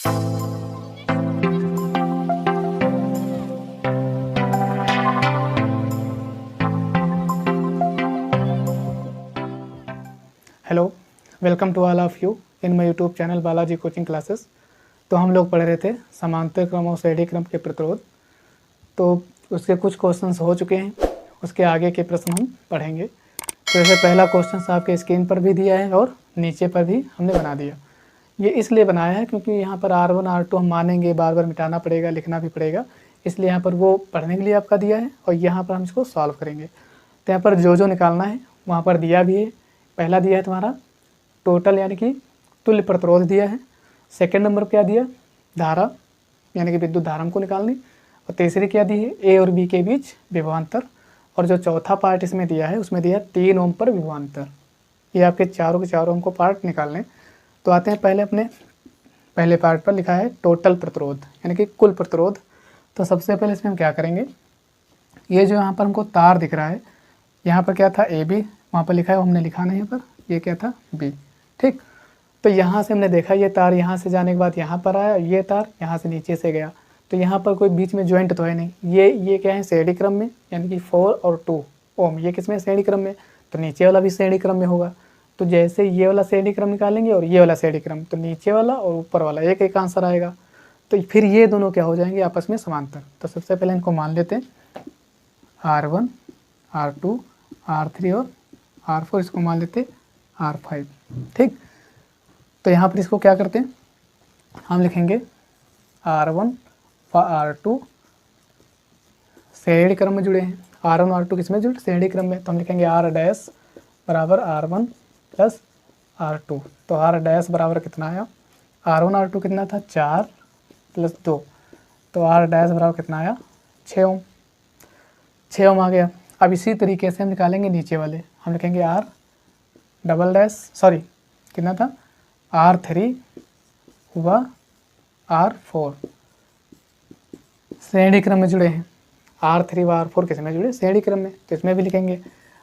Hello, welcome to all of you in my YouTube channel Balaji coaching classes. तो हम लोग पढ़ रहे थे समांतर क्रम और श्रेणी क्रम के प्रतिरोध। तो उसके कुछ क्वेश्चंस हो चुके हैं, उसके आगे के प्रश्न हम पढ़ेंगे। तो जैसे पहला क्वेश्चन आपके स्क्रीन पर भी दिया है और नीचे पर भी हमने बना दिया। ये इसलिए बनाया है क्योंकि यहाँ पर R1 R2 हम मानेंगे, बार बार मिटाना पड़ेगा, लिखना भी पड़ेगा, इसलिए यहाँ पर वो पढ़ने के लिए आपका दिया है और यहाँ पर हम इसको सॉल्व करेंगे। तो यहाँ पर जो निकालना है वहाँ पर दिया भी है। पहला दिया है तुम्हारा टोटल यानी कि तुल्य प्रतिरोध दिया है। सेकंड नंबर क्या दिया, धारा यानी कि विद्युत धारा हमको निकालनी। और तीसरी क्या दी है, ए और बी के बीच विभवांतर। और जो चौथा पार्ट इसमें दिया है उसमें दिया 3 ओम पर विभवांतर। ये आपके चारों के चारों हमको पार्ट निकालने। तो आते हैं पहले अपने पहले पार्ट पर, लिखा है टोटल प्रतिरोध यानी कि कुल प्रतिरोध। तो सबसे पहले इसमें हम क्या करेंगे, ये जो यहाँ पर हमको तार दिख रहा है, यहाँ पर क्या था ए बी, वहाँ पर लिखा है, हमने लिखा नहीं यहाँ पर, ये क्या था बी। ठीक, तो यहाँ से हमने देखा ये तार यहाँ से जाने के बाद यहाँ पर आया, ये तार यहाँ से नीचे से गया, तो यहाँ पर कोई बीच में ज्वाइंट तो है नहीं। ये क्या है श्रेणी क्रम में, यानी कि 4 और 2 ओम। ये किस में, श्रेणी क्रम में, तो नीचे वाला भी श्रेणी क्रम में होगा। तो जैसे ये वाला श्रेणी क्रम निकालेंगे और ये वाला श्रेणी क्रम, तो नीचे वाला और ऊपर वाला एक एक आंसर आएगा। तो फिर ये दोनों क्या हो जाएंगे आपस में समांतर। तो सबसे पहले इनको मान लेते हैं R1 R2 R3 और R4, इसको मान लेते R5। ठीक, तो यहाँ पर इसको क्या करते हैं, हम लिखेंगे R1 व R2 श्रेणी क्रम में जुड़े हैं। R1 R2 किस में जुड़े, श्रेणी क्रम में। तो हम लिखेंगे R डैश बराबर R1 प्लस R2। तो R डैश बराबर कितना आया, R1 R2 कितना था 4 प्लस 2, तो R डैश बराबर कितना आया 6 ओम। 6 ओम आ गया। अब इसी तरीके से हम निकालेंगे नीचे वाले, हम लिखेंगे R डबल डैश, सॉरी कितना था R3 व R4 श्रेणी क्रम में जुड़े हैं। R3 व R4 किस में जुड़े, श्रेणी क्रम में, तो इसमें भी लिखेंगे।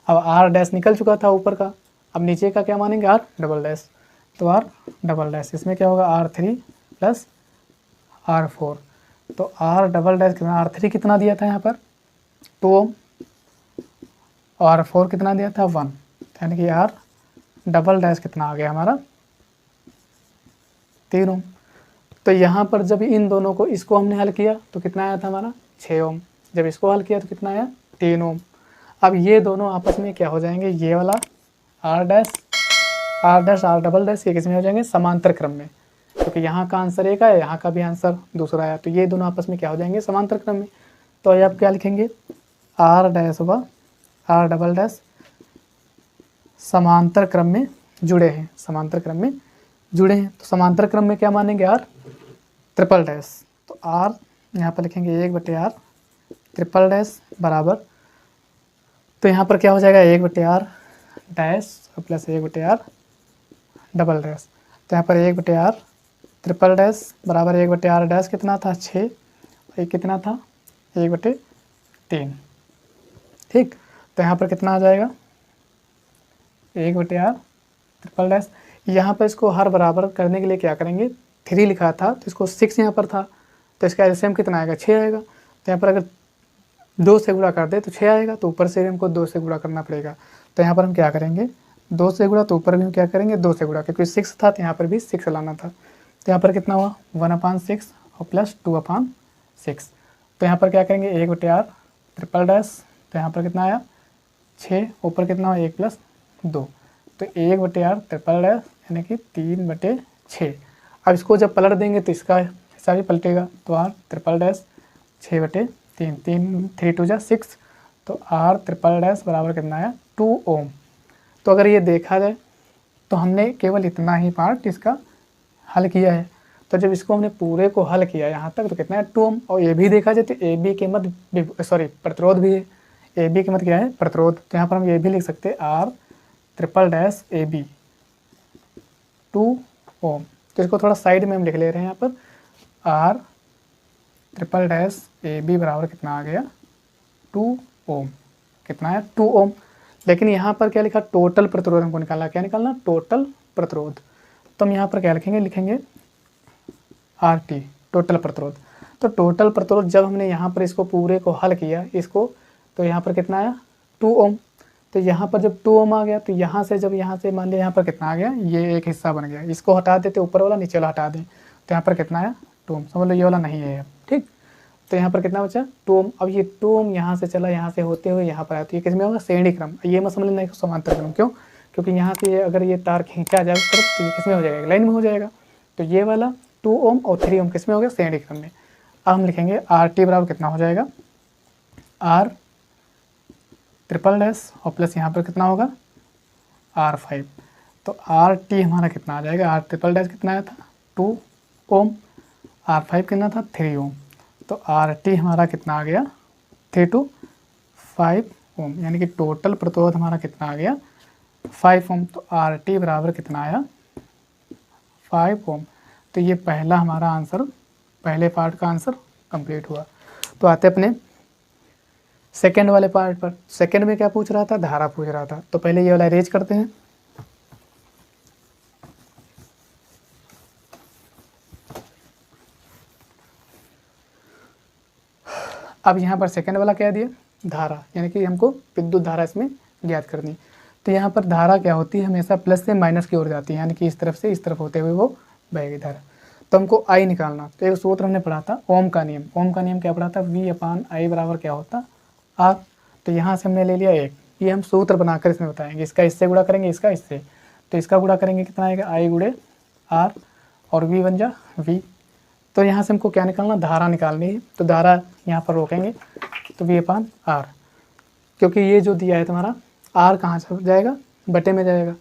अब R डैश निकल चुका था ऊपर का, अब नीचे का क्या मानेंगे R डबल डैश। तो R डबल डैश, इसमें क्या होगा R3 प्लस R4। तो R डबल डैश कितना, R3 कितना दिया था यहाँ पर 2 ओम और R4 कितना दिया था 1, यानी कि R डबल डैश कितना आ गया हमारा 3 ओम। तो यहाँ पर जब इन दोनों को, इसको हमने हल किया तो कितना आया था हमारा 6 ओम, जब इसको हल किया तो कितना आया 3 ओम। अब ये दोनों आपस में क्या हो जाएंगे, ये वाला R dash R double dash ये किस में हो जाएंगे, समांतर क्रम में, क्योंकि यहाँ का आंसर एक आया, यहाँ का भी आंसर दूसरा आया, तो ये दोनों आपस में क्या हो जाएंगे, समांतर क्रम में। तो ये आप क्या लिखेंगे, R डैश व R डबल डैश समांतर क्रम में जुड़े हैं, समांतर क्रम में जुड़े हैं। तो समांतर क्रम में क्या मानेंगे, R ट्रिपल डैश। तो R यहाँ पर लिखेंगे 1/R ट्रिपल डैश बराबर, तो यहाँ पर क्या हो जाएगा 1/R dash plus 1/R double dash. तो यहाँ पर 1/R ट्रिपल डैश बराबर 1/R डैश कितना था 6, और ये कितना था 1/3। ठीक, तो यहाँ पर कितना आ जाएगा 1/R ट्रिपल डैश। यहाँ पर इसको हर बराबर करने के लिए क्या करेंगे, 3 लिखा था तो इसको 6 यहाँ पर था, तो इसका एलसीएम कितना आएगा 6 आएगा। तो यहाँ पर अगर 2 से गुणा कर दे तो 6 आएगा, तो ऊपर से हमको 2 से गुणा करना पड़ेगा। तो यहाँ पर हम क्या करेंगे 2 से गुणा, तो ऊपर भी हम क्या करेंगे 2 से गुणा, क्योंकि 6 था तो यहाँ पर भी 6 लाना था। तो यहाँ पर कितना हुआ 1/6 और प्लस 2/6। तो यहाँ पर क्या करेंगे 1/R ट्रिपल डैश, तो यहाँ पर कितना आया 6, ऊपर कितना हुआ 1 प्लस 2, तो 1/R ट्रिपल डैश यानी कि 3/6। अब इसको जब पलट देंगे तो इसका हिस्सा भी पलटेगा, तो R ट्रिपल डैश 6/3, 3 2 जा 6, तो R ट्रिपल डैश बराबर कितना आया 2 ओम। तो अगर ये देखा जाए तो हमने केवल इतना ही पार्ट इसका हल किया है। तो जब इसको हमने पूरे को हल किया यहाँ तक तो कितना है 2 ओम। और ये भी देखा जाए तो ए बी के मत, सॉरी प्रतिरोध भी है, ए बी के मत क्या है प्रतिरोध। तो यहाँ पर हम ये भी लिख सकते हैं R triple dash A B 2 ohm. तो इसको थोड़ा साइड में हम लिख ले रहे हैं, यहाँ पर R triple dash A B बराबर कितना आ गया 2 ओम, कितना है 2 ओम। लेकिन यहाँ पर क्या लिखा, टोटल प्रतिरोध हमको निकालना, क्या निकालना टोटल प्रतिरोध। तो हम यहाँ पर क्या लिखेंगे, लिखेंगे आर टी टोटल प्रतिरोध। तो टोटल प्रतिरोध जब हमने यहाँ पर इसको पूरे को हल किया इसको, तो यहाँ पर कितना आया 2 ओम। तो यहाँ पर जब 2 ओम आ गया तो यहाँ से जब यहाँ से मान लिया यहाँ पर कितना आ गया, ये एक हिस्सा बन गया, इसको हटा देते ऊपर वाला, नीचे वाला हटा दें तो यहाँ पर कितना आया 2 ओम। समझ लो ये वाला नहीं है अब, ठीक। तो यहाँ पर कितना बचा 2 ओम। अब ये 2 ओम यहाँ से चला, यहाँ से होते हुए यहाँ पर आया, तो ये किसमें होगा श्रेणी क्रम। ये मत समझ लेना समांतर क्रम, क्यों, क्योंकि यहाँ से अगर ये तार खींचा जाए उस तरफ तो ये किसमें हो जाएगा, लाइन में हो जाएगा। तो ये वाला 2 ओम और 3 ओम किसमें हो गया, श्रेणी क्रम में। अब हम लिखेंगे आर टी बराबर कितना हो जाएगा, आर ट्रिपल डैश और प्लस यहाँ पर कितना होगा R5। तो आर टी हमारा कितना आ जाएगा, आर ट्रिपल डैश कितना आया था 2 ओम, R5 कितना था 3 ओम। तो आर टी हमारा कितना आ गया 3 to 5 ओम, यानी कि टोटल प्रतिरोध हमारा कितना आ गया 5 ओम। तो आर टी बराबर कितना आया 5 ओम। तो ये पहला हमारा आंसर, पहले पार्ट का आंसर कंप्लीट हुआ। तो आते अपने सेकंड वाले पार्ट पर। सेकंड में क्या पूछ रहा था, धारा पूछ रहा था। तो पहले ये वाला अरेंज करते हैं। अब यहाँ पर सेकंड वाला क्या दिया, धारा, यानी कि हमको विद्युत धारा इसमें ज्ञात करनी। तो यहाँ पर धारा क्या होती है, हमेशा प्लस से माइनस की ओर जाती है, यानी कि इस तरफ से इस तरफ होते हुए वो बहेगी धारा। तो हमको आई निकालना। तो एक सूत्र हमने पढ़ा था ओम का नियम। ओम का नियम क्या पढ़ा था, V/I बराबर क्या होता R। तो यहाँ से हमने ले लिया 1, ये हम सूत्र बनाकर इसमें बताएंगे। इसका इससे गुणा करेंगे, इसका इससे, तो इसका गुणा करेंगे कितना आएगा I गुणे R और V बन जा V। तो यहाँ से हमको क्या निकालना, धारा निकालनी है। तो धारा यहाँ पर रोकेंगे तो V/R, क्योंकि ये जो दिया है तुम्हारा R कहाँ से जाएगा, बटे में जाएगा।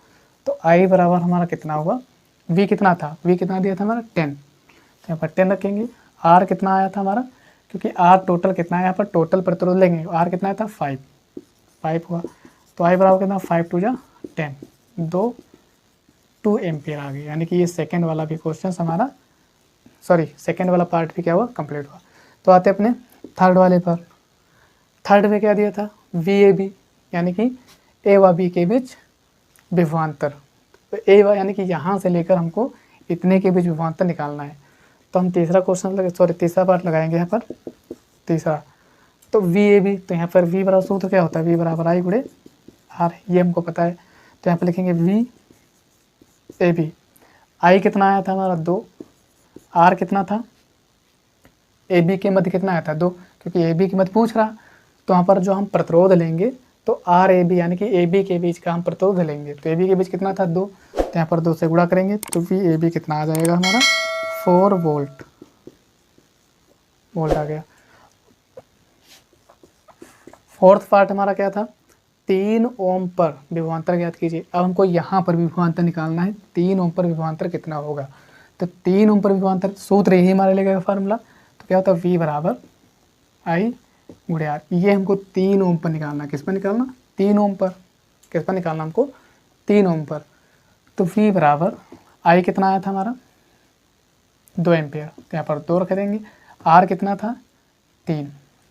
तो I बराबर हमारा कितना हुआ, V कितना था, V कितना दिया था हमारा 10, तो यहाँ पर 10 रखेंगे। R कितना आया था हमारा, क्योंकि R टोटल कितना है, यहाँ पर टोटल प्रतिरोध लेंगे, R कितना आया था 5 हुआ। तो I बराबर कितना 5 2 जा 10, 2 एम्पियर आ गए। यानी कि ये सेकंड वाला भी क्वेश्चन हमारा, सेकंड वाला पार्ट भी क्या हुआ, कंप्लीट हुआ। तो आते अपने थर्ड वाले पर। थर्ड में क्या दिया था, VAB, यानी कि A व B के बीच विभवांतर। तो A व यानी कि यहाँ से लेकर हमको इतने के बीच विभवांतर निकालना है। तो हम तीसरा क्वेश्चन तीसरा पार्ट लगाएंगे यहाँ पर, तीसरा। तो VAB, तो यहाँ पर V बराबर सूत्र क्या होता है, V बराबर I गुणे R, ये हमको पता है। तो यहाँ पर लिखेंगे VAB। I कितना आया था हमारा 2, R कितना था, AB के मध्य कितना आया था 2, क्योंकि AB की मध्य पूछ रहा। तो यहाँ पर जो हम प्रतिरोध लेंगे तो RAB यानी कि AB के बीच का हम प्रतिरोध लेंगे। तो AB के बीच कितना था 2, तो यहाँ पर 2 से गुणा करेंगे तो VAB कितना आ जाएगा हमारा 4 वोल्ट आ गया। फोर्थ पार्ट हमारा क्या था, 3 ओम पर विभवांतर ज्ञात कीजिए। अब हमको यहाँ पर विभवांतर निकालना है, 3 ओम पर विभवांतर कितना होगा। तो 3 ओम पर विभवांतर सूत्र यही हमारे लिए फार्मूला। तो क्या होता है V बराबर I गुणे R। ये हमको 3 ओम पर निकालना, किस पर निकालना, 3 ओम पर, किस पर निकालना हमको 3 ओम पर। तो V बराबर I कितना आया था हमारा 2 एम्पियर, तो यहाँ पर 2 रख देंगे। R कितना था 3,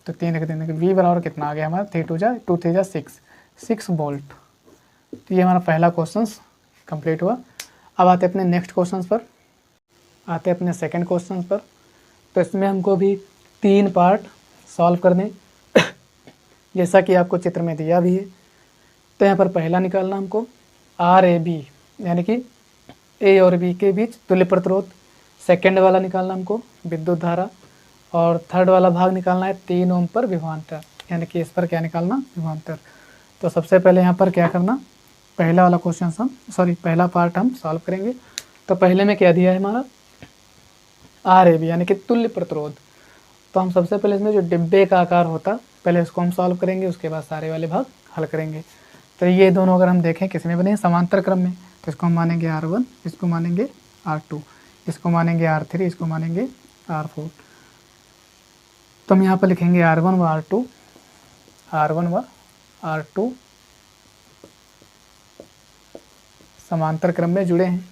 तो 3 रख देंगे। V बराबर कितना आ गया हमारा 3 2 जा 2 3 जा 6 वोल्ट। तो ये हमारा पहला क्वेश्चन कंप्लीट हुआ। अब आते अपने नेक्स्ट क्वेश्चन पर, आते अपने सेकंड क्वेश्चन पर। तो इसमें हमको भी 3 पार्ट सॉल्व करने जैसा कि आपको चित्र में दिया भी है। तो यहाँ पर पहला निकालना हमको RAB, यानी कि A और B के बीच तुल्य प्रतिरोध। सेकंड वाला निकालना हमको विद्युत धारा, और थर्ड वाला भाग निकालना है 3 ओम पर विभवांतर, यानी कि इस पर क्या निकालना, विभवांतर। तो सबसे पहले यहाँ पर क्या करना, पहला वाला क्वेश्चन पहला पार्ट हम सॉल्व करेंगे। तो पहले में क्या दिया है हमारा RAB, यानी कि तुल्य प्रतिरोध। तो हम सबसे पहले इसमें जो डिब्बे का आकार होता पहले इसको हम सॉल्व करेंगे, उसके बाद सारे वाले भाग हल करेंगे। तो ये दोनों अगर हम देखें किस में बने हैं, समांतर क्रम में। तो इसको हम मानेंगे R1, इसको मानेंगे R2, इसको मानेंगे R3, इसको मानेंगे R4। तो हम यहाँ पर लिखेंगे R1 व R2 समांतर क्रम में जुड़े हैं।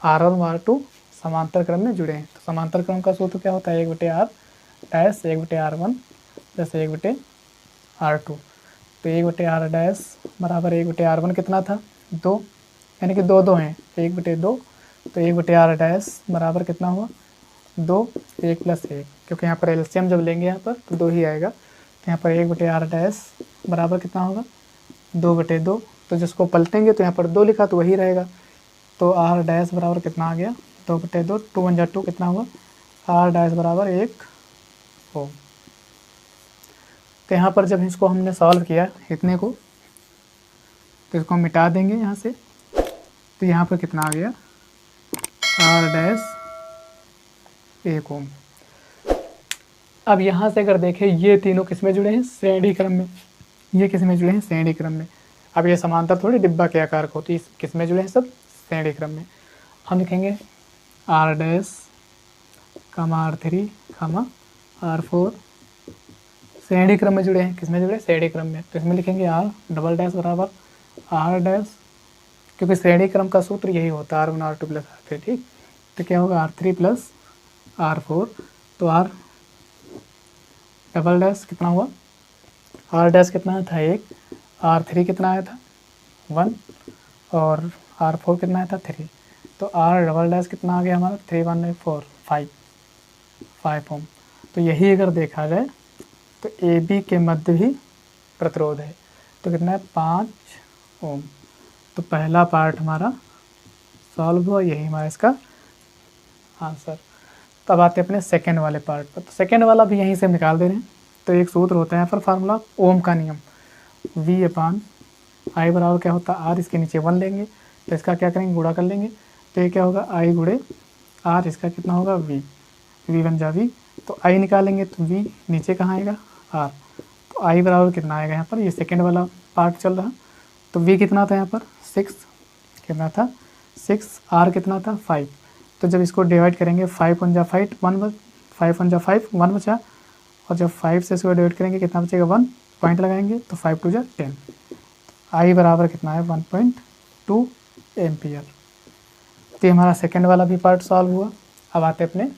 R1 व R2 समांतर क्रम में जुड़े हैं। तो समांतर क्रम का सूत्र क्या होता है, 1/R dash 1/R1 plus 1/R2। तो 1/R डैश बराबर 1/R1 कितना था 2, यानी कि 2 2 हैं, 1/2 तो 1/R डैश बराबर कितना हुआ 2, 1 + 1, क्योंकि यहाँ पर एलसीएम जब लेंगे यहाँ पर तो 2 ही आएगा। तो यहाँ पर 1/R डैश बराबर कितना होगा 2/2। तो जिसको पलटेंगे तो यहाँ पर 2 लिखा तो वही रहेगा। तो R डैश बराबर कितना आ गया 2/2, 2 × 2 कितना हुआ, R डैश बराबर 1 ओम। तो यहाँ पर जब इसको हमने सॉल्व किया इतने को, तो इसको हम मिटा देंगे यहाँ से। तो यहाँ पर कितना आ गया R डैश 1 ओम। अब यहाँ से अगर देखें ये तीनों किस में जुड़े हैं, श्रेणी क्रम में। ये किस में जुड़े हैं, श्रेणी क्रम में। अब ये समांतर थोड़ी डिब्बा के आकार को होती है, किस में जुड़े हैं, सब श्रेणी क्रम में। हम लिखेंगे R डैश R3 R4 श्रेणी क्रम में जुड़े हैं, किस में जुड़े, श्रेणी क्रम में। तो इसमें लिखेंगे R डबल डैश बराबर R डैश, क्योंकि श्रेणी क्रम का सूत्र यही होता है R1 R2 + R3, ठीक। तो क्या होगा R3 + R4, तो R डबल डैश कितना हुआ, R डैश कितना था 1, R3 कितना आया था 1 और R4 कितना आया था 3। तो R डबल डैश कितना आ गया हमारा 3 1 4 5 ओम। तो यही अगर देखा जाए तो AB के मध्य भी प्रतिरोध है, तो कितना है 5 ओम। तो पहला पार्ट हमारा सॉल्व हुआ, यही हमारा इसका आंसर। तब आते हैं अपने सेकेंड वाले पार्ट पर। तो सेकेंड वाला भी यहीं से निकाल दे रहे हैं। तो एक सूत्र होता है यहाँ पर फार्मूला ओम का नियम, V/I बराबर क्या होता है R, इसके नीचे 1 लेंगे तो इसका क्या करेंगे गुणा कर लेंगे। तो ये क्या होगा I × R, इसका कितना होगा V, V बन जा V। तो I निकालेंगे तो V नीचे कहाँ आएगा R। तो I बराबर कितना आएगा यहाँ पर, ये सेकेंड वाला पार्ट चल रहा। तो V कितना था यहाँ पर 6, कितना था 6, R कितना था 5। तो जब इसको डिवाइड करेंगे 5 × 5 1 5 × 5 1 बचा, और जब 5 से इसको डिवाइड करेंगे कितना बचेगा 1, पॉइंट लगाएंगे तो 5 × 2 = 10। I बराबर कितना है 1.2 एम्पियर। तो हमारा सेकेंड वाला भी पार्ट सॉल्व हुआ। अब आते अपने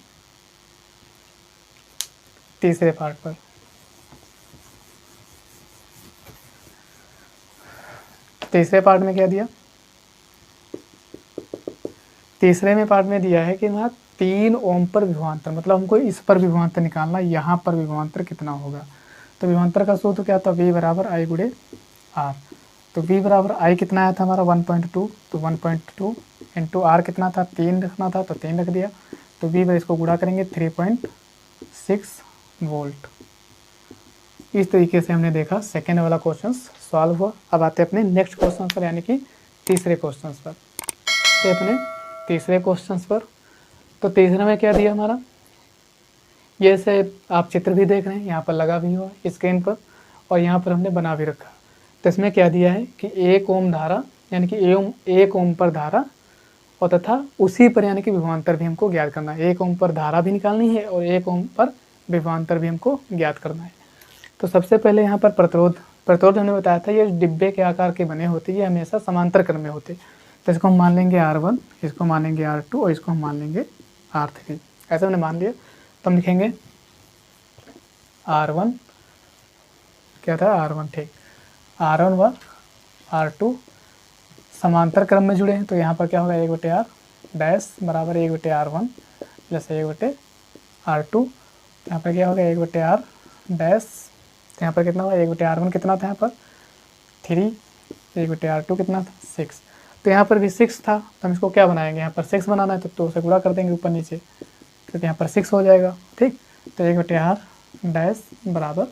तीसरे पार्ट पर। तीसरे पार्ट में क्या दिया, तीसरे में पार्ट में दिया है कि हमारा 3 ओम पर विभवांतर, मतलब हमको इस पर विभवांतर निकालना, यहाँ पर विभवांतर कितना होगा। तो विभवांतर का सूत्र क्या था, V बराबर I × R। तो V बराबर I कितना आया था हमारा 1.2, तो 1.2 इंटू R कितना था 3 रखना था, तो 3 रख दिया। तो V पर इसको गुणा करेंगे 3.6 वोल्ट। इस तरीके से हमने देखा सेकेंड वाला क्वेश्चन सॉल्व हुआ। अब आते हैं अपने नेक्स्ट क्वेश्चन पर, यानी कि तीसरे क्वेश्चन पर। तो अपने तीसरे क्वेश्चन पर, तो तीसरे में क्या दिया हमारा, ये से आप चित्र भी देख रहे हैं, यहाँ पर लगा भी हुआ स्क्रीन पर और यहाँ पर हमने बना भी रखा। तो इसमें क्या दिया है कि 1 ओम धारा, यानी कि 1 ओम पर धारा और तथा उसी पर यानी कि विभवांतर भी हमको ज्ञात करना है। 1 ओम पर धारा भी निकालनी है और 1 ओम पर विभवांतर भी हमको ज्ञात करना है। तो सबसे पहले यहाँ पर प्रतिरोध हमने बताया था ये डिब्बे के आकार के बने होते, ये हमेशा समांतर क्रम में होते। तो इसको हम मान लेंगे R1, इसको मान लेंगे R2 और इसको हम मान लेंगे R3। ऐसा हमने मान लिया। तो हम लिखेंगे R1, क्या था R1, ठीक, R1 व R2 समांतर क्रम में जुड़े हैं। तो यहाँ पर क्या होगा 1/R डैश बराबर 1/R1 प्लस 1/R2। यहाँ पर क्या होगा 1/R डैश, तो यहाँ पर कितना होगा 1/R1 कितना था यहाँ पर 3, 1/R2 कितना था 6। तो यहाँ पर भी 6 था, तो हम इसको क्या बनाएंगे, यहाँ पर 6 बनाना है तो 2 से गुणा कर देंगे ऊपर नीचे, तो यहाँ पर 6 हो जाएगा, ठीक। तो 1/R डैश बराबर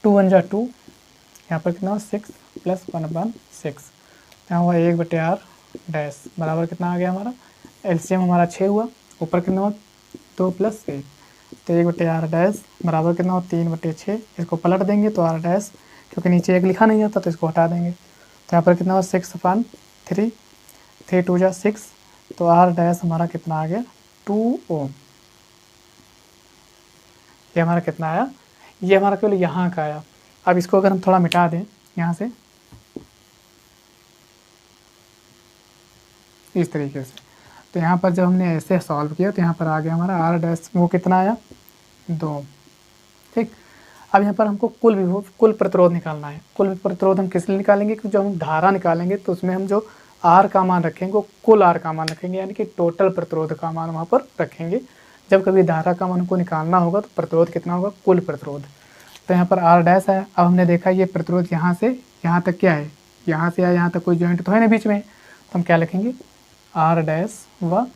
2 1 जा 2, यहाँ पर कितना 6 प्लस 1 1 6, यहाँ हुआ 1/R डैश बराबर कितना आ गया हमारा, एलसीएम हमारा 6 हुआ, ऊपर कितना हुआ 2 + 1। तो 1/R डैश बराबर कितना हो 3/6। इसको पलट देंगे तो R डैश, क्योंकि नीचे 1 लिखा नहीं जाता तो इसको हटा देंगे। तो यहाँ पर कितना हो 6/3, 3 2 जा 6। तो R डैश हमारा कितना आ गया 2 ओम। ये हमारा कितना आया, ये हमारा केवल यहाँ का आया। अब इसको अगर हम थोड़ा मिटा दें यहाँ से इस तरीके से, तो यहाँ पर जब हमने ऐसे सॉल्व किया तो यहाँ पर आ गया हमारा R डैश, वो कितना आया 2, ठीक। अब यहाँ पर हमको कुल प्रतिरोध निकालना है। कुल प्रतिरोध हम किस लिए निकालेंगे, क्योंकि जब हम धारा निकालेंगे तो उसमें हम जो आर का मान रखेंगे वो कुल आर का मान रखेंगे, यानी कि टोटल प्रतिरोध का मान वहाँ पर रखेंगे। जब कभी धारा का मान को निकालना होगा तो प्रतिरोध कितना होगा, कुल प्रतिरोध। तो यहाँ पर आर डैश है। अब हमने देखा ये प्रतिरोध यहाँ से यहाँ तक क्या है, यहाँ से यहाँ तक कोई जॉइंट तो है ना बीच में, तो हम क्या लिखेंगे, आर डैश व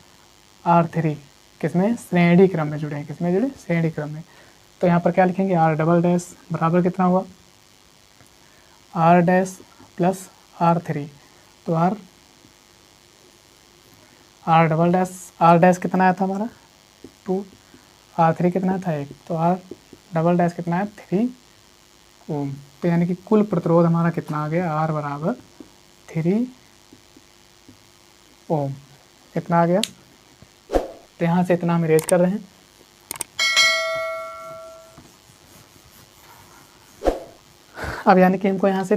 आर थ्री किसमें, श्रेणी क्रम में जुड़े हैं, किसमें जुड़े, श्रेणी क्रम में। तो यहाँ पर क्या लिखेंगे, आर डबल डैश बराबर कितना हुआ, R dash plus R three. तो R double dash, R dash कितना आया था हमारा 2, आर थ्री कितना था 1, तो आर डबल डैश कितना है 3 ओम। तो यानी कि कुल प्रतिरोध हमारा कितना आ गया, आर बराबर 3 ओम, कितना आ गया। तो यहाँ से इतना हम इरेज कर रहे हैं। अब यानी कि हमको यहाँ से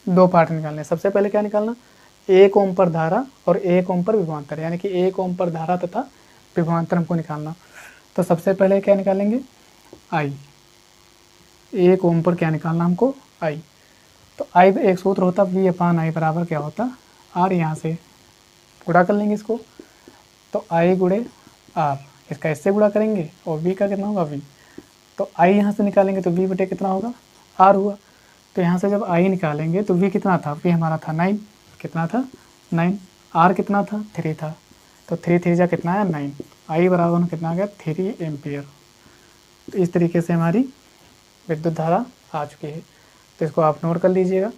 2 पार्ट निकालने हैं। सबसे पहले क्या निकालना, 1 ओम पर धारा और 1 ओम पर विभवांतर, यानी कि 1 ओम पर धारा तथा विभवांतर हमको निकालना। तो सबसे पहले क्या निकालेंगे, आई। 1 ओम पर क्या निकालना हमको, आई। तो आई एक सूत्र होता वी अपान आई बराबर क्या होता, आर। यहाँ से गुणा कर लेंगे इसको, तो आई गुणे आर, इसका इससे गुणा करेंगे और वी का कितना होगा, वी। तो आई यहाँ से निकालेंगे तो वी बटे कितना होगा, आर हुआ। तो यहाँ से जब आई निकालेंगे तो वी कितना था, वी हमारा था 9, कितना था 9, आर कितना था 3 था, तो 3 3 जा कितना है 9, आई बराबर कितना आ गया 3 एम्पियर। तो इस तरीके से हमारी विद्युत धारा आ चुकी है। तो इसको आप नोट कर लीजिएगा।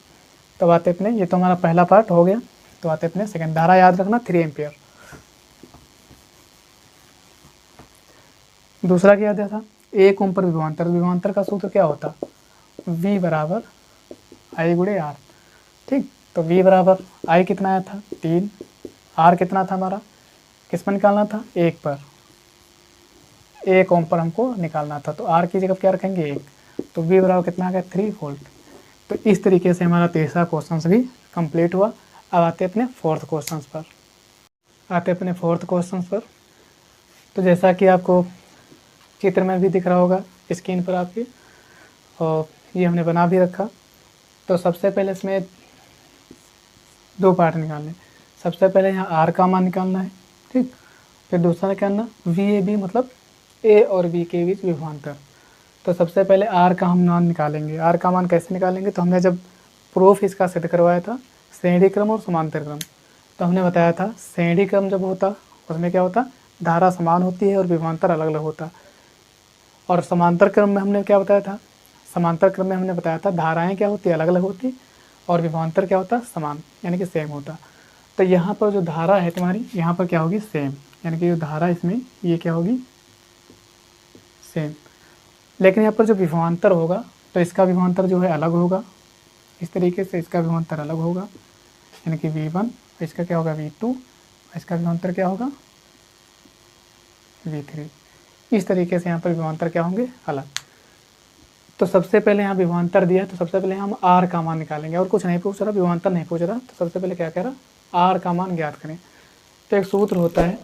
तब आते अपने, ये तो हमारा पहला पार्ट हो गया, तो आते अपने सेकंड। धारा याद रखना 3 एम्पियर। दूसरा क्या दिया था, 1 ओम पर विभवांतर। विभवांतर का सूत्र क्या होता, V बराबर आई गुणे आर। ठीक, तो V बराबर आई कितना आया था 3, आर कितना था हमारा, किस पर निकालना था, 1 पर, 1 ओम पर हमको निकालना था। तो आर की जगह क्या रखेंगे 1, तो V बराबर कितना आ गया 3 वोल्ट। तो इस तरीके से हमारा तीसरा क्वेश्चन भी कंप्लीट हुआ। अब आते अपने फोर्थ क्वेश्चन पर। तो जैसा कि आपको चित्र में भी दिख रहा होगा स्क्रीन पर आपके, और ये हमने बना भी रखा। तो सबसे पहले इसमें 2 पार्ट निकालने। सबसे पहले यहाँ आर का मान निकालना है, ठीक। फिर दूसरा क्या करना, वी ए बी मतलब ए और बी के बीच विभवांतर। तो सबसे पहले आर का हम मान निकालेंगे। आर का मान कैसे निकालेंगे, तो हमने जब प्रूफ इसका सिद्ध करवाया था श्रेणी क्रम और समांतर क्रम, तो हमने बताया था श्रेणी क्रम जब होता उसमें क्या होता, धारा समान होती है और विभवांतर अलग अलग होता। और समांतर क्रम में हमने क्या बताया था, समांतर क्रम में हमने बताया था धाराएं क्या होती है, अलग अलग होती, और विभवांतर क्या होता, समान, यानी कि सेम होता। तो यहाँ पर जो धारा है तुम्हारी, यहाँ पर क्या होगी सेम, यानी कि जो धारा इसमें ये क्या होगी सेम। लेकिन यहाँ पर जो विभवांतर होगा तो इसका विभवांतर जो है अलग होगा, इस तरीके से इसका विभवांतर अलग होगा, यानी कि V1, इसका क्या होगा V2, इसका विभवांतर क्या होगा V3। इस तरीके से यहाँ पर विभवांतर क्या होंगे अलग। तो सबसे पहले यहाँ विभवांतर दिया, तो सबसे पहले हम आर का मान निकालेंगे, और कुछ नहीं पूछ रहा, विभवांतर नहीं पूछ रहा। तो सबसे पहले क्या कह रहा, आर का मान ज्ञात करें। तो एक सूत्र होता है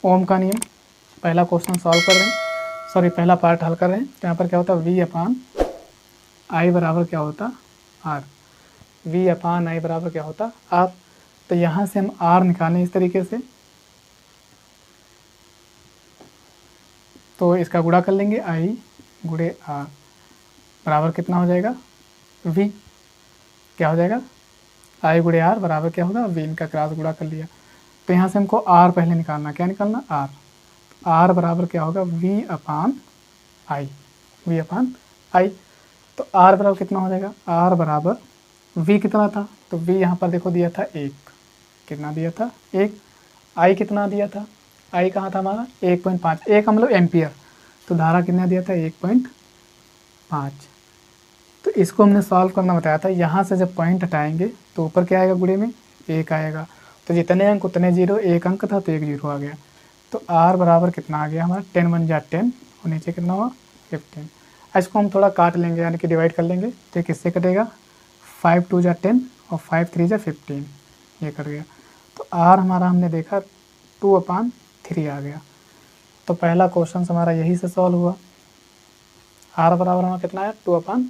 ओम का नियम। पहला क्वेश्चन सॉल्व कर रहे हैं, सॉरी पहला पार्ट हल कर रहे हैं। तो यहाँ पर क्या होता है V अपान आई बराबर क्या होता आर, V अपान आई बराबर क्या होता आर। तो यहाँ से हम आर निकालें इस तरीके से, तो इसका गुणा कर लेंगे, आई गुणे आर बराबर कितना हो जाएगा V, क्या हो जाएगा आई गुणे आर बराबर क्या होगा V। इनका क्रॉस गुणा कर लिया। तो यहाँ से हमको आर पहले निकालना, क्या निकालना आर। आर बराबर क्या होगा V अपान आई, V अपान आई। तो आर बराबर कितना हो जाएगा, आर बराबर V कितना था, तो V यहाँ पर देखो दिया था 1, कितना दिया था 1, आई कितना दिया था, आई कहाँ था हमारा 1.5, 1 का मतलब एम्पियर। तो धारा कितना दिया था 1.5। तो इसको हमने सॉल्व करना बताया था। यहाँ से जब पॉइंट हटाएंगे तो ऊपर क्या आएगा, गुणे में 1 आएगा। तो जितने अंक उतने जीरो, 1 अंक था तो 1 जीरो आ गया। तो आर बराबर कितना आ गया हमारा 10 1 जा 10, और नीचे कितना हुआ 15। इसको हम थोड़ा काट लेंगे, यानी कि डिवाइड कर लेंगे। तो ये किससे कटेगा, 5 2 जा 10 और 5 3 जा 15, ये कट गया। तो आर हमारा हमने देखा 2/3 आ गया। तो पहला क्वेश्चन हमारा यही से सॉल्व हुआ। आर बराबर हमारा कितना आया 2/3।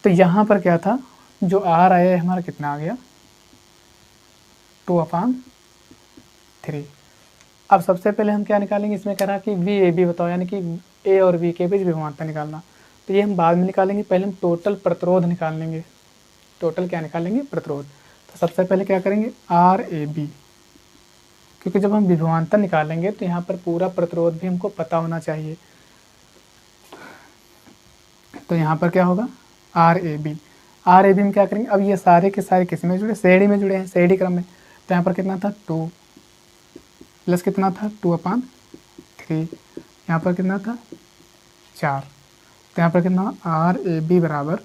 तो यहाँ पर क्या था, जो आर आया हमारा कितना आ गया 2/3। अब सबसे पहले हम क्या निकालेंगे, इसमें कह रहा कि वी ए बी बताओ, यानी कि ए और बी के बीच विभवांतर निकालना। तो ये हम बाद में निकालेंगे, पहले हम टोटल प्रतिरोध निकाल लेंगे। टोटल क्या निकालेंगे, प्रतिरोध। तो सबसे पहले क्या करेंगे, आर ए बी, क्योंकि जब हम विभवांतर निकालेंगे तो यहाँ पर पूरा प्रतिरोध भी हमको पता होना चाहिए। तो यहाँ पर क्या होगा, R A B. R A B में क्या करेंगे, अब ये सारे के सारे किस में जुड़े, श्रेणी में जुड़े हैं, श्रेणी क्रम में। तो यहाँ पर कितना था 2 प्लस कितना था 2/3, यहाँ पर कितना था 4। तो यहाँ पर कितना, आर ए बी बराबर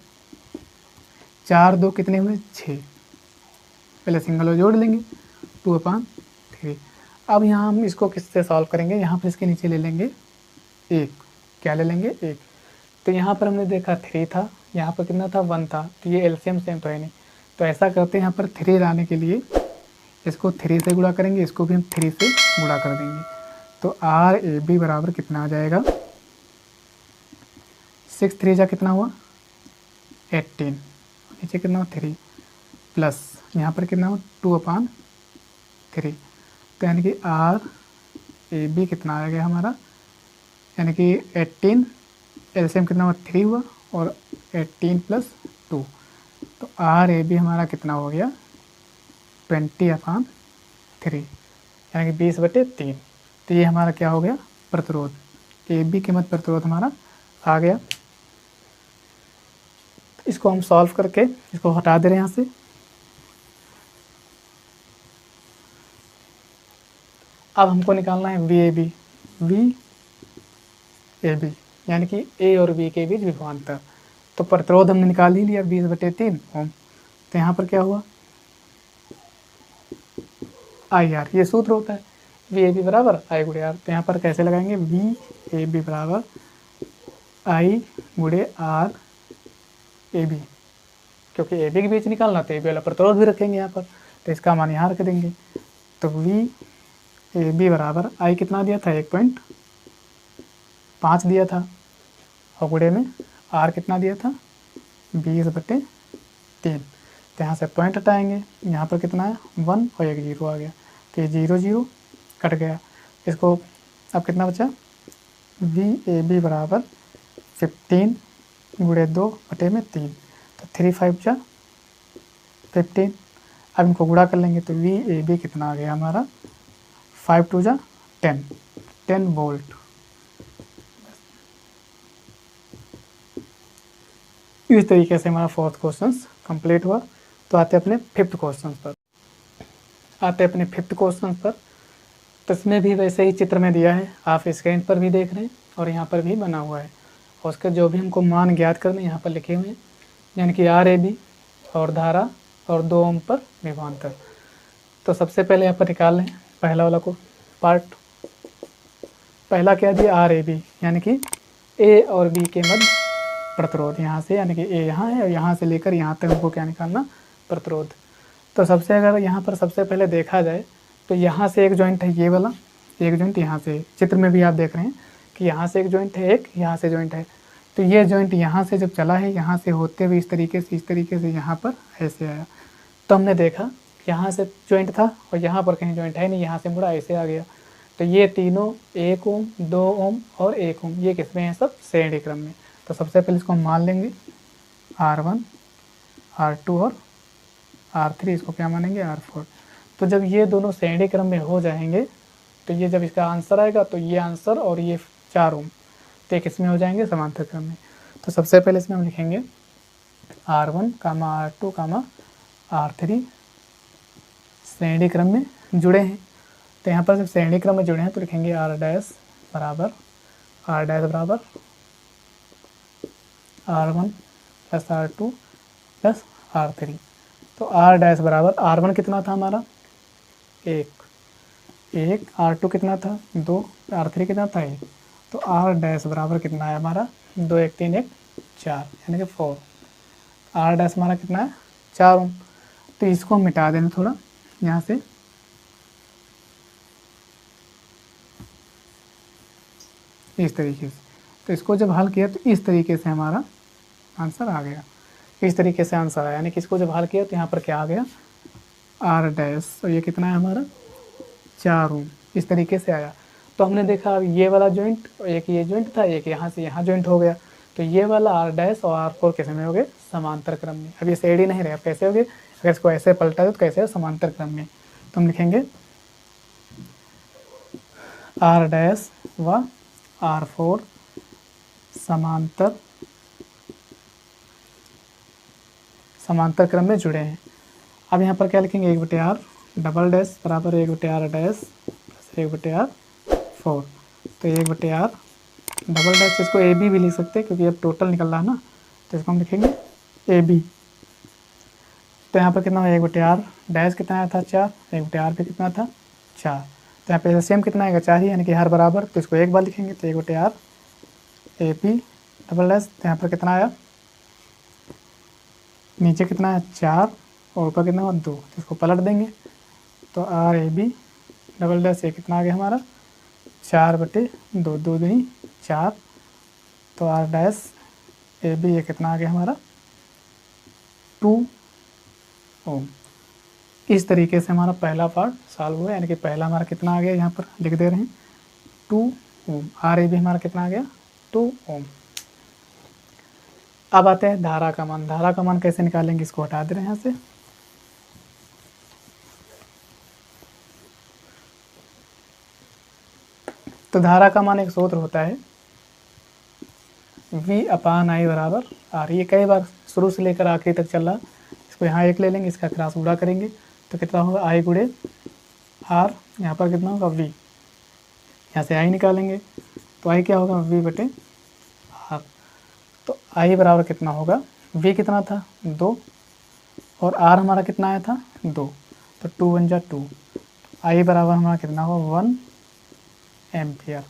4 2 कितने हुए 6। पहले सिंगल और जोड़ लेंगे 2/3। अब यहाँ हम इसको किससे सॉल्व करेंगे, यहाँ पर इसके नीचे ले लेंगे 1। क्या ले लेंगे 1। तो यहाँ पर हमने देखा 3 था, यहाँ पर कितना था 1 था, तो ये एलसीएम सेम तो है नहीं। तो ऐसा करते हैं, यहाँ पर 3 लाने के लिए इसको 3 से गुणा करेंगे, इसको भी हम 3 से गुणा कर देंगे। तो आर ए बी बराबर कितना आ जाएगा, 6 3 जा कितना हुआ 18, नीचे कितना हुआ 3, प्लस यहाँ पर कितना हुआ 2/3। तो यानी कि आर ए बी कितना आ गया हमारा, यानी कि 18 एलसीएम कितना हुआ 3 हुआ, और 18 + 2, तो आर ए बी हमारा कितना हो गया 20/3, यानी कि 20/3। तो ये हमारा क्या हो गया, प्रतिरोध। ए बी कीमत प्रतिरोध हमारा आ गया। तो इसको हम सॉल्व करके इसको हटा दे रहे हैं यहाँ से। अब हमको निकालना है वी ए बी, यानी कि ए और बी के बीच विभवांतर। तो प्रतिरोध हमने निकाल ही लिया 20/3 ओम। तो यहाँ पर क्या हुआ, आई आर, ये सूत्र होता है वी ए बी बराबर आई गुड़े आर। तो यहाँ पर कैसे लगाएंगे, वी ए बी बराबर आई गुड़े आर ए बी, क्योंकि ए बी के बीच निकालना तो ए बी वाला प्रतिरोध भी रखेंगे यहाँ पर, तो इसका मान यहाँ रख देंगे। तो वी ए बी बराबर आई कितना दिया था 1.5 दिया था, और गुड़े में आर कितना दिया था 20/3। तो यहाँ से पॉइंट हटाएंगे, यहाँ पर कितना है 1 और 1 0 आ गया, तो ये 0 0 कट गया। इसको अब कितना बचा, वी ए बी बराबर 15 गुड़े 2/3, तो 3 5 जा 15। अब इनको गुणा कर लेंगे, तो वी ए बी कितना आ गया हमारा 5 2 जा 10 वोल्ट। इस तरीके से हमारा 4th क्वेश्चन कंप्लीट हुआ। तो आते अपने 5th क्वेश्चन पर। तो इसमें भी वैसे ही चित्र में दिया है, आप स्क्रीन पर भी देख रहे हैं और यहाँ पर भी बना हुआ है, और उसके जो भी हमको मान ज्ञात करने यहाँ पर लिखे हुए हैं, यानी कि आर ए बी और धारा और 2 ओम पर विभवांतर। तो सबसे पहले यहाँ पर निकाल लें पहला वाला को पार्ट। पहला क्या दिया, आर ए बी, यानी कि ए और बी के मध्य प्रतिरोध, यहाँ से यानी कि ए यहाँ है और यहाँ से लेकर यहाँ तक हमको क्या निकालना, प्रतिरोध। तो सबसे अगर यहाँ पर सबसे पहले देखा जाए तो यहाँ से एक जॉइंट है ये वाला, एक जॉइंट यहाँ से, चित्र में भी आप देख रहे हैं कि यहाँ से एक जॉइंट है, एक यहाँ से जॉइंट है। तो ये जॉइंट यहाँ से जब चला है, यहाँ से होते हुए इस तरीके से यहाँ पर ऐसे आया। तो हमने देखा यहाँ से जॉइंट था और यहाँ पर कहीं जॉइंट है नहीं, यहाँ से मुड़ा ऐसे आ गया। तो ये तीनों 1 ओम 2 ओम और 1 ओम ये किस में है, सब श्रेणी क्रम में। तो सबसे पहले इसको हम मान लेंगे R1 R2 और R3, इसको क्या मानेंगे R4। तो जब ये दोनों श्रेणी क्रम में हो जाएंगे तो ये जब इसका आंसर आएगा तो ये आंसर और ये 4 ओम तो किस में हो जाएंगे, समांतर क्रम में। तो सबसे पहले इसमें हम लिखेंगे R1, R2, R3 श्रेणी क्रम में जुड़े हैं। तो यहाँ पर जब श्रेणी क्रम में जुड़े हैं तो लिखेंगे R डैश बराबर R1 plus R2 plus R3। तो R डैश बराबर R1 कितना था हमारा 1, R2 कितना था 2, R3 कितना था 1। तो R डैश बराबर कितना है हमारा 2 1 3 1 4, यानी कि 4। R डैश हमारा कितना है 4 ओम। तो इसको हम मिटा देना थोड़ा यहाँ से, इस तरीके से। तो इसको जब हल किया तो इस तरीके से हमारा आंसर आ गया, इस तरीके से आंसर आया। यानी कि इसको जब हल किया तो यहाँ पर क्या आ गया आर डैश, और ये कितना है हमारा 4 ओम। इस तरीके से आया। तो हमने देखा अब ये वाला जॉइंट, एक ये जॉइंट था, एक यहाँ से यहाँ जॉइंट हो गया। तो ये वाला आर डैश और आर फोर किस में हो गए, समांतर क्रम में। अब ये सेड ही नहीं रहे, अब कैसे हो गए, अगर इसको ऐसे पलटा दो तो कैसे हो, समांतर क्रम में। तो हम लिखेंगे आर डैश व आर फोर समांतर क्रम में जुड़े हैं। अब यहाँ पर क्या लिखेंगे, 1/r डबल डैश बराबर 1/r dash plus 1/r four. तो 1/r डबल डैश, इसको ए बी भी लिख सकते हैं क्योंकि अब टोटल निकल रहा है ना, तो इसको हम लिखेंगे ए बी। तो यहाँ पर कितना हुआ, 1/r डैश कितना आया था 4, 1/r पे कितना था 4। तो यहाँ पे सेम कितना आएगा 4 ही, यानी कि हर बराबर, तो इसको एक बार लिखेंगे। तो 1/r A P double dash, तो यहाँ पर कितना आया, नीचे कितना है 4 और ऊपर कितना हुआ 2, तो इसको पलट देंगे। तो R A B double dash ये कितना आ गया हमारा 4/2, 2 दूनी 4। तो आर डैश ए बी ये कितना आ गया हमारा 2 ओम। इस तरीके से हमारा पहला पार्ट सॉल्व हुआ, यानी कि पहला हमारा कितना आ गया, यहाँ पर लिख दे रहे हैं 2 ओम। आर ए बी हमारा कितना आ गया 2 ओम। अब आते हैं धारा का मान। धारा का मान कैसे निकालेंगे, इसको हटा दे रहे हैं यहाँ से। तो धारा का मान एक सूत्र होता है V/I बराबर R। ये कई बार शुरू से लेकर आखिरी तक चल रहा। इसको यहाँ एक ले लेंगे, इसका क्रॉस गुणा करेंगे तो कितना होगा I गुणे R, यहाँ पर कितना होगा V, यहाँ से I निकालेंगे तो I क्या होगा V/R। तो I बराबर कितना होगा, V कितना था 2 और R हमारा कितना आया था 2, तो 2 × 2, I बराबर हमारा कितना होगा 1 एम्पियर।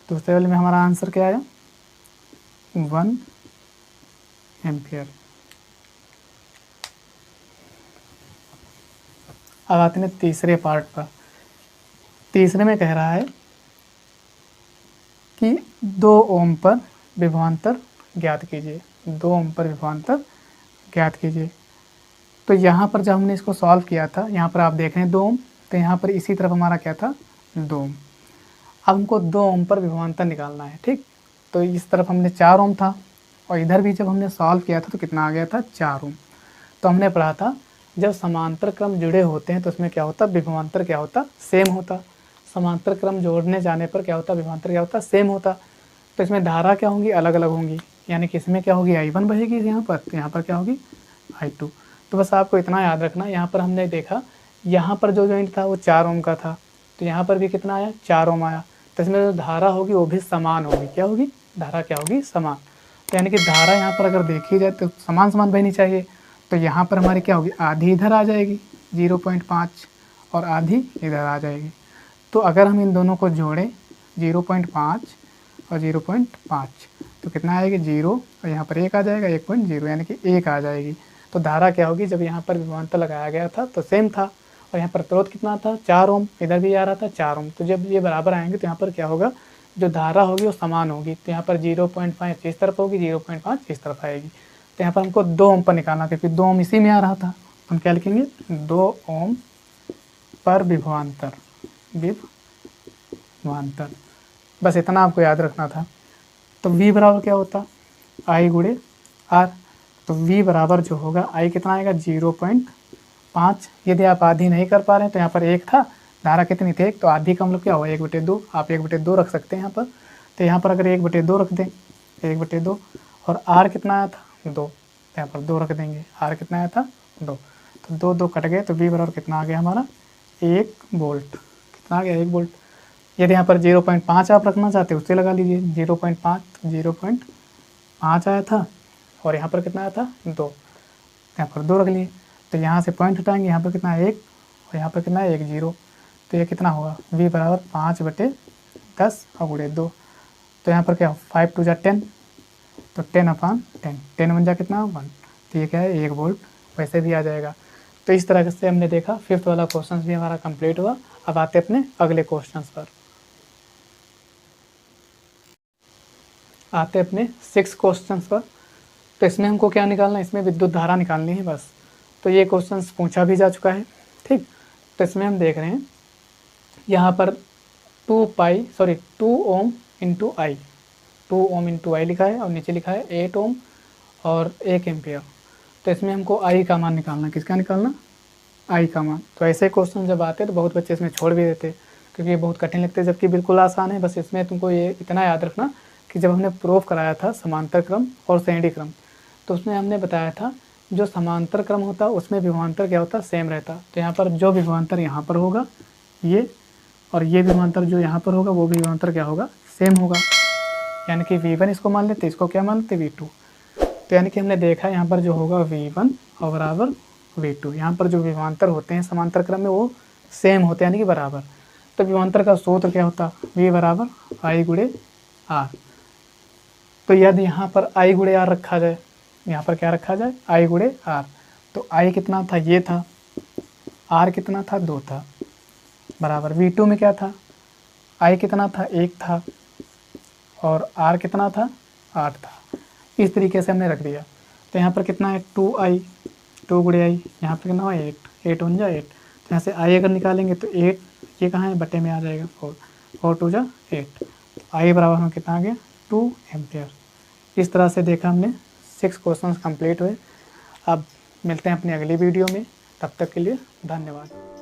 दूसरे वाले में हमारा आंसर क्या आया 1 एम्पियर। अब आते हैं तीसरे पार्ट पर। तीसरे में कह रहा है कि 2 ओम पर विभवांतर ज्ञात कीजिए, 2 ओम पर विभवांतर ज्ञात कीजिए। तो यहाँ पर जब हमने इसको सॉल्व किया था, यहाँ पर आप देख रहे हैं 2 ओम, तो यहाँ पर इसी तरफ हमारा क्या था 2 ओम। अब हमको 2 ओम पर विभवांतर निकालना है, ठीक। तो इस तरफ हमने 4 ओम था और इधर भी जब हमने सॉल्व किया था तो कितना आ गया था 4 ओम। तो हमने पढ़ा था जब समांतर क्रम जुड़े होते हैं तो उसमें क्या होता, विभवांतर क्या होता, सेम होता। समांतर क्रम जोड़ने जाने पर क्या होता, विभवांतर क्या होता, सेम होता। तो इसमें धारा क्या होंगी, अलग अलग होंगी, यानी कि इसमें क्या होगी I1 बहेगी यहाँ पर, तो यहाँ पर क्या होगी I2। तो बस आपको इतना याद रखना। यहाँ पर हमने देखा यहाँ पर जो जॉइंट था वो 4 ओम का था, तो यहाँ पर भी कितना आया 4 ओम आया। तो इसमें जो धारा होगी वो भी समान होगी। क्या होगी, धारा क्या होगी, समान। तो यानी कि धारा यहाँ पर अगर देखी जाए तो समान समान बहनी चाहिए। तो यहाँ पर हमारी क्या होगी, आधी इधर आ जाएगी 0.5 और आधी इधर आ जाएगी। तो अगर हम इन दोनों को जोड़ें 0.5 और 0.5 तो कितना आएगी 0 और यहाँ पर 1 आ जाएगा 1.0, यानी कि 1 आ जाएगी। तो धारा क्या होगी, जब यहाँ पर विभवांतर लगाया गया था तो सेम था और यहाँ पर प्रतिरोध कितना था 4 ओम, इधर भी आ रहा था 4 ओम। तो जब ये बराबर आएंगे तो यहाँ पर क्या होगा, जो धारा होगी वो समान होगी। तो यहाँ पर 0.5 इस तरफ होगी, 0.5 इस तरफ आएगी। तो यहाँ पर हमको 2 ओम पर निकालना, क्योंकि 2 ओम इसी में आ रहा था। हम क्या लिखेंगे 2 ओम पर विभवांतर, विभवांतर, बस इतना आपको याद रखना था। तो V बराबर क्या होता, I गुणे R। तो V बराबर जो होगा I कितना आएगा 0.5। यदि आप आधी नहीं कर पा रहे हैं तो यहाँ पर 1 था, धारा कितनी थी 1, तो आधी का हम लोग क्या होगा 1/2। आप 1/2 रख सकते हैं यहाँ पर। तो यहाँ पर अगर 1/2 रख दें 1/2 और R कितना आया था 2, तो यहाँ पर 2 रख देंगे। R कितना आया था 2, तो 2 2 कट गए। तो V बराबर कितना आ गया हमारा 1 वोल्ट। कितना आ गया 1 वोल्ट। यदि यहाँ पर 0.5 आप रखना चाहते हैं उससे लगा लीजिए 0.5 आया था और यहाँ पर कितना आया था 2, यहाँ पर 2 रख लिए। तो यहाँ से पॉइंट हटाएंगे, यहाँ पर कितना है 1 और यहाँ पर कितना है 1 0। तो ये कितना होगा V बराबर 5/10 और गुणे 2। तो यहाँ पर क्या 5 2 जा 10, तो 10/10, 10 1 जा कितना 1। तो ये क्या है 1 वोल्ट, वैसे भी आ जाएगा। तो इस तरह से हमने देखा 5th वाला क्वेश्चन भी हमारा कंप्लीट हुआ। अब आते अपने अगले क्वेश्चन पर। आते अपने 6th क्वेश्चन पर। तो इसमें हमको क्या निकालना है, इसमें विद्युत धारा निकालनी है बस। तो ये क्वेश्चन पूछा भी जा चुका है, ठीक। तो इसमें हम देख रहे हैं यहाँ पर 2 ओम इंटू आई, 2 ओम इंटू आई लिखा है और नीचे लिखा है 8 ओम और 1 एम्पियर। तो इसमें हमको आई का मान निकालना, किसका निकालना, आई का मान। तो ऐसे क्वेश्चन जब आते हैं तो बहुत बच्चे इसमें छोड़ भी देते क्योंकि ये बहुत कठिन लगते हैं, जबकि बिल्कुल आसान है। बस इसमें तुमको ये इतना याद रखना कि जब हमने प्रूफ कराया था समांतर क्रम और श्रेणी क्रम, तो उसमें हमने बताया था जो समांतर क्रम होता उसमें विभवांतर क्या होता, सेम रहता। तो यहाँ पर जो विभवांतर यहाँ पर होगा ये, और ये विभवांतर जो यहाँ पर होगा वो विभवांतर क्या होगा, सेम होगा। यानी कि V1 इसको मान लेते, इसको क्या मान लेते, V2। तो यानी कि हमने देखा यहाँ पर जो होगा V1 और बराबर V2, यहाँ पर जो विभवांतर होते हैं समांतर क्रम में वो सेम होते हैं, यानी कि बराबर। तो विभवांतर का सूत्र क्या होता, V बराबर I गुणे R। तो यदि यहाँ पर I गुणे R रखा जाए, यहाँ पर क्या रखा जाए, I गुणे R, तो I कितना था, ये था, R कितना था, 2 था, बराबर V2 में क्या था, I कितना था, 1 था, और R कितना था, 8 था। इस तरीके से हमने रख दिया। तो यहाँ पर कितना है, 2I, 2 गुणे आई, यहाँ पर कितना हुआ 8, 8 1 जा 8। तो यहाँ से आई अगर निकालेंगे तो 8 ये कहाँ है, बटे में आ जाएगा 4, 4 2 जा 8। आई बराबर हम कितना आ गया, 2 एम्पियर। इस तरह से देखा हमने 6 क्वेश्चंस कंप्लीट हुए। अब मिलते हैं अपनी अगली वीडियो में, तब तक के लिए धन्यवाद।